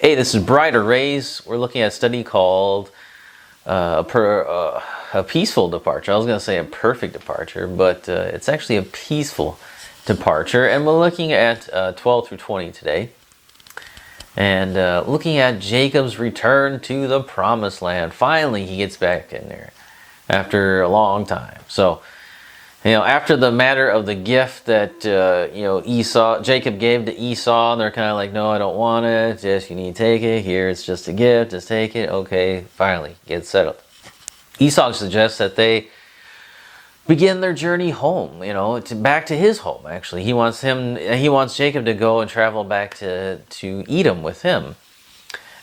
Hey, this is Brighter Rays. We're looking at a study called a peaceful departure. I was going to say a perfect departure, but it's actually a peaceful departure. And we're looking at 12 through 20 today. And looking at Jacob's return to the promised land. Finally, he gets back in there after a long time. So, after the matter of the gift that, Jacob gave to Esau, and they're kind of like, no, I don't want it. Just, you need to take it. Here, it's just a gift. Just take it. Okay, finally, get settled. Esau suggests that they begin their journey home, back to his home, actually. He wants Jacob to go and travel back to Edom with him.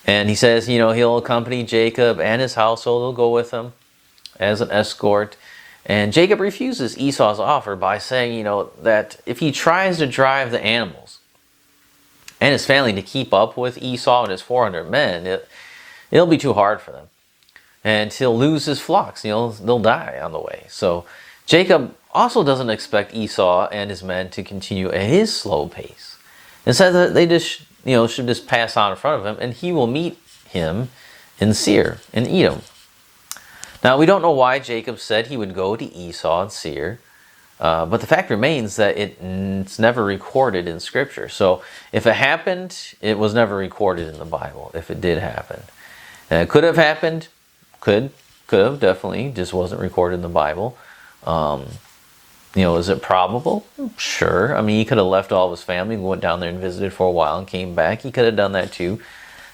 And he says, he'll accompany Jacob and his household. He'll go with him as an escort. And Jacob refuses Esau's offer by saying, that if he tries to drive the animals and his family to keep up with Esau and his 400 men, it'll be too hard for them. And he'll lose his flocks. They'll die on the way. So Jacob also doesn't expect Esau and his men to continue at his slow pace. And says that they just, should just pass on in front of him, and he will meet him in Seir, in Edom. Now, we don't know why Jacob said he would go to Esau and Seir, but the fact remains that it's never recorded in Scripture. So if it happened, it was never recorded in the Bible, if it did happen. And it could have happened, could have, definitely, just wasn't recorded in the Bible. Is it probable? Sure. I mean, he could have left all of his family, went down there and visited for a while and came back. He could have done that too.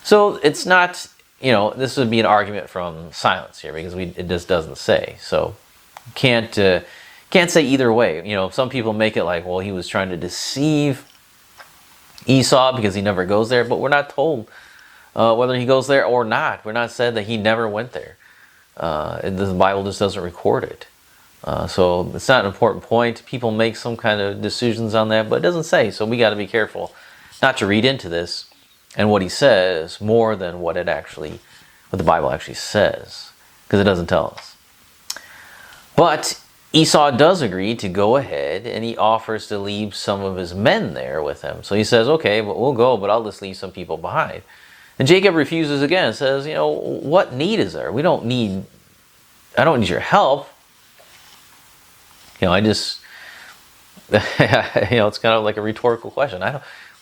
So it's not... this would be an argument from silence here because it just doesn't say. So can't say either way. Some people make it like, well, he was trying to deceive Esau because he never goes there, but we're not told whether he goes there or not. We're not said that he never went there. The Bible just doesn't record it. So it's not an important point. People make some kind of decisions on that, but it doesn't say. So we got to be careful not to read into this and what he says more than what the Bible actually says, because it doesn't tell us. But Esau does agree to go ahead, and he offers to leave some of his men there with him. So he says, okay, but we'll go, but I'll just leave some people behind. And Jacob refuses again and says, what need is there? I don't need your help. It's kind of like a rhetorical question.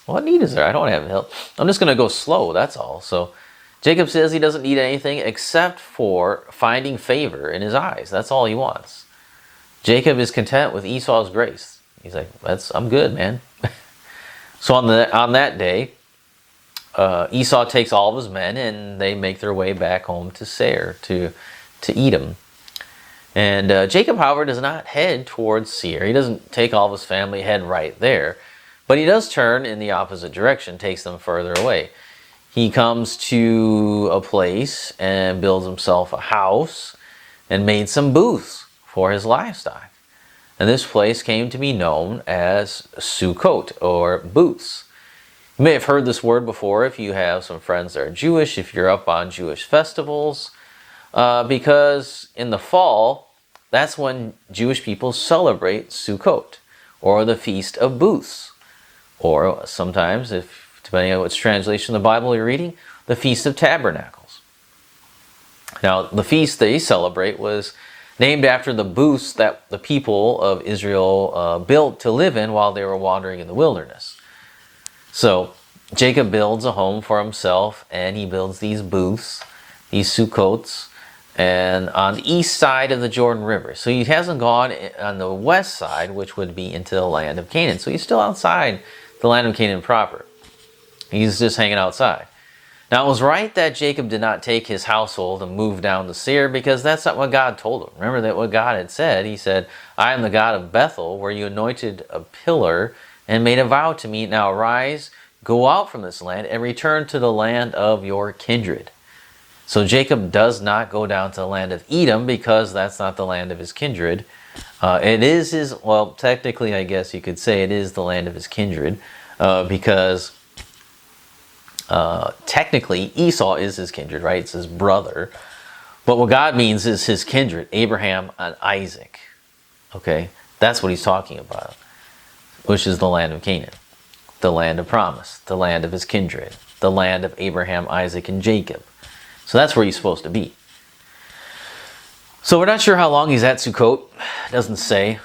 What need is there? I don't have help. I'm just going to go slow, that's all. So Jacob says he doesn't need anything except for finding favor in his eyes. That's all he wants. Jacob is content with Esau's grace. He's like, I'm good, man. So on that day, Esau takes all of his men and they make their way back home to Seir, to Edom. And Jacob, however, does not head towards Seir. He doesn't take all of his family, head right there. But he does turn in the opposite direction, takes them further away. He comes to a place and builds himself a house and made some booths for his livestock. And this place came to be known as Succoth, or booths. You may have heard this word before if you have some friends that are Jewish, if you're up on Jewish festivals, because in the fall, that's when Jewish people celebrate Succoth, or the Feast of Booths. Or sometimes, depending on which translation of the Bible you're reading, the Feast of Tabernacles. Now, the feast they celebrate was named after the booths that the people of Israel built to live in while they were wandering in the wilderness. So, Jacob builds a home for himself, and he builds these booths, these Sukkoths, and on the east side of the Jordan River. So he hasn't gone on the west side, which would be into the land of Canaan. So he's still outside the land of Canaan proper. He's just hanging outside. Now, it was right that Jacob did not take his household and move down to Seir, because that's not what God told him. Remember that what God had said. He said, I am the God of Bethel, where you anointed a pillar and made a vow to me. Now arise, go out from this land, and return to the land of your kindred. So Jacob does not go down to the land of Edom, because that's not the land of his kindred. It is his, well, technically, I guess you could say it is the land of his kindred, because technically Esau is his kindred, right? It's his brother. But what God means is his kindred, Abraham and Isaac. Okay? That's what he's talking about, which is the land of Canaan, the land of promise, the land of his kindred. the land of Abraham, Isaac, and Jacob. So that's where he's supposed to be. So we're not sure how long he's at Succoth. It doesn't say.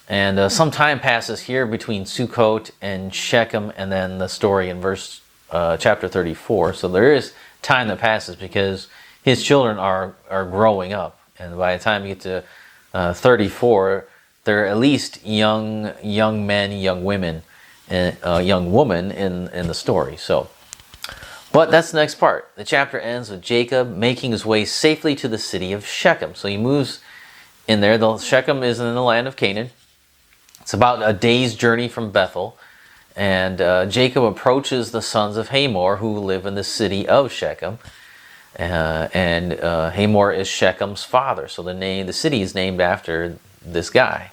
And some time passes here between Succoth and Shechem, and then the story in chapter 34. So there is time that passes because his children are growing up, and by the time you get to 34, they're at least young men, young women, and young woman in the story. So, but that's the next part. The chapter ends with Jacob making his way safely to the city of Shechem. So he moves in there. Shechem is in the land of Canaan. It's about a day's journey from Bethel. And Jacob approaches the sons of Hamor who live in the city of Shechem. And Hamor is Shechem's father. So the city is named after this guy.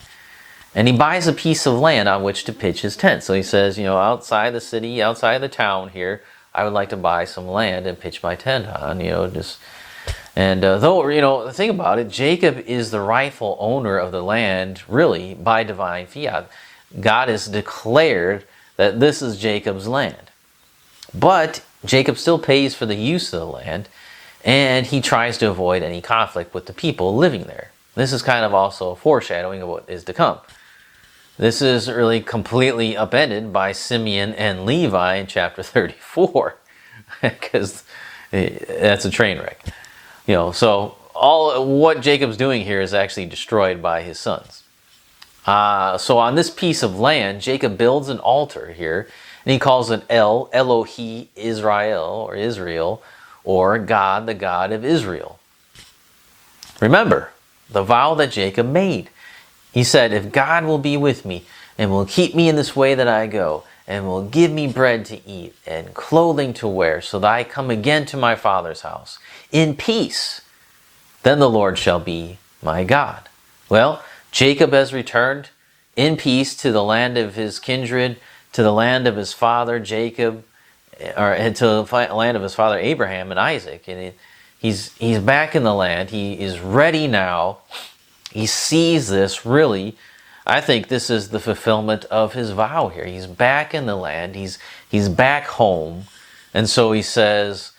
And he buys a piece of land on which to pitch his tent. So he says, outside the city, outside the town here, I would like to buy some land and pitch my tent on, though, the thing about it, Jacob is the rightful owner of the land, really, by divine fiat. God has declared that this is Jacob's land. But Jacob still pays for the use of the land, and he tries to avoid any conflict with the people living there. This is kind of also a foreshadowing of what is to come. This is really completely upended by Simeon and Levi in chapter 34, because that's a train wreck. So all what Jacob's doing here is actually destroyed by his sons. So on this piece of land, Jacob builds an altar here, and he calls it Elohi Israel, or God, the God of Israel. Remember the vow that Jacob made. He said, if God will be with me and will keep me in this way that I go, and will give me bread to eat and clothing to wear, so that I come again to my father's house in peace, then the Lord shall be my God. Well, Jacob has returned in peace to the land of his kindred, to the land of his father Jacob, and to the land of his father Abraham and Isaac. And he's back in the land. He is ready now. He sees this really. I think this is the fulfillment of his vow here. He's back in the land. He's back home. And so he says,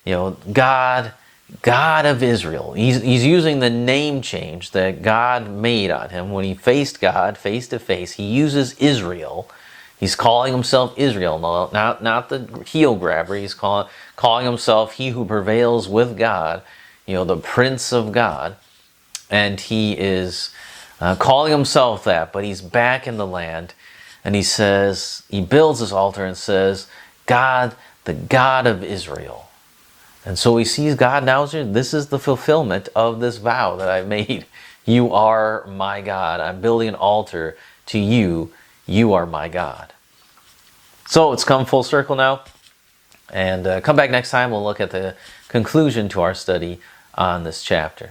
God of Israel. He's using the name change that God made on him. When he faced God face to face, he uses Israel. He's calling himself Israel, not the heel grabber. He's calling himself he who prevails with God, the Prince of God. And he is calling himself that, but he's back in the land. And he says, he builds his altar and says, God, the God of Israel. And so he sees God now. This is the fulfillment of this vow that I made. You are my God. I'm building an altar to you. You are my God. So it's come full circle now. And come back next time. We'll look at the conclusion to our study on this chapter.